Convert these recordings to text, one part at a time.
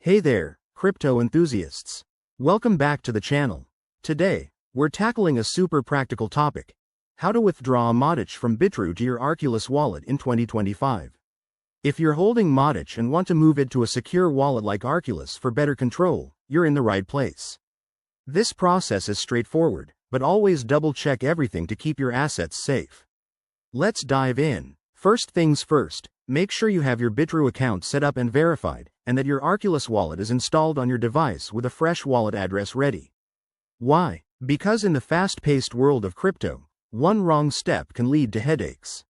Hey there, crypto enthusiasts. Welcome back to the channel. Today, we're tackling a super practical topic: how to withdraw a Matic from Bitrue to your Arculus wallet in 2025. If you're holding Matic and want to move it to a secure wallet like Arculus for better control, you're in the right place. This process is straightforward, but always double-check everything to keep your assets safe. Let's dive in. First things first, make sure you have your Bitrue account set up and verified, and that your Arculus wallet is installed on your device with a fresh wallet address ready. Why? Because in the fast-paced world of crypto, one wrong step can lead to headaches.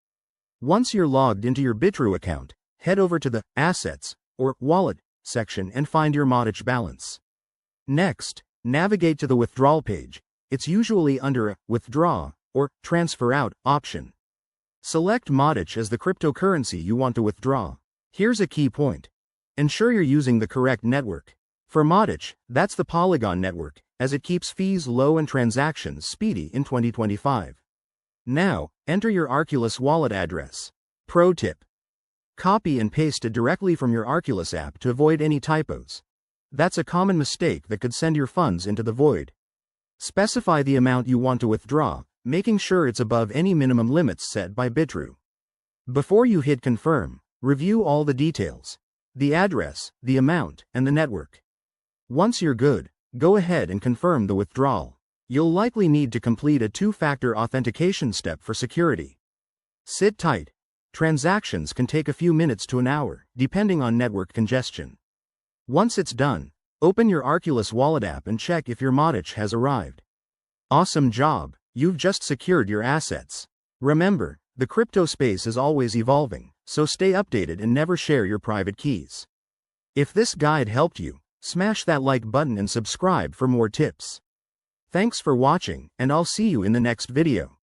Once you're logged into your Bitrue account, head over to the Assets or Wallet section and find your Matic balance. Next, navigate to the withdrawal page. It's usually under a Withdraw or Transfer Out option. Select Matic as the cryptocurrency you want to withdraw. Here's a key point. Ensure you're using the correct network. For Matic, that's the Polygon network, as it keeps fees low and transactions speedy in 2025. Now, enter your Arculus wallet address. Pro tip: copy and paste it directly from your Arculus app to avoid any typos. That's a common mistake that could send your funds into the void. Specify the amount you want to withdraw, making sure it's above any minimum limits set by Bitrue. Before you hit confirm, review all the details: the address, the amount, and the network. Once you're good, go ahead and confirm the withdrawal. You'll likely need to complete a two-factor authentication step for security. Sit tight. Transactions can take a few minutes to an hour, depending on network congestion. Once it's done, open your Arculus wallet app and check if your Matic has arrived. Awesome job! You've just secured your assets. Remember, the crypto space is always evolving, so stay updated and never share your private keys. If this guide helped you, smash that like button and subscribe for more tips. Thanks for watching, and I'll see you in the next video.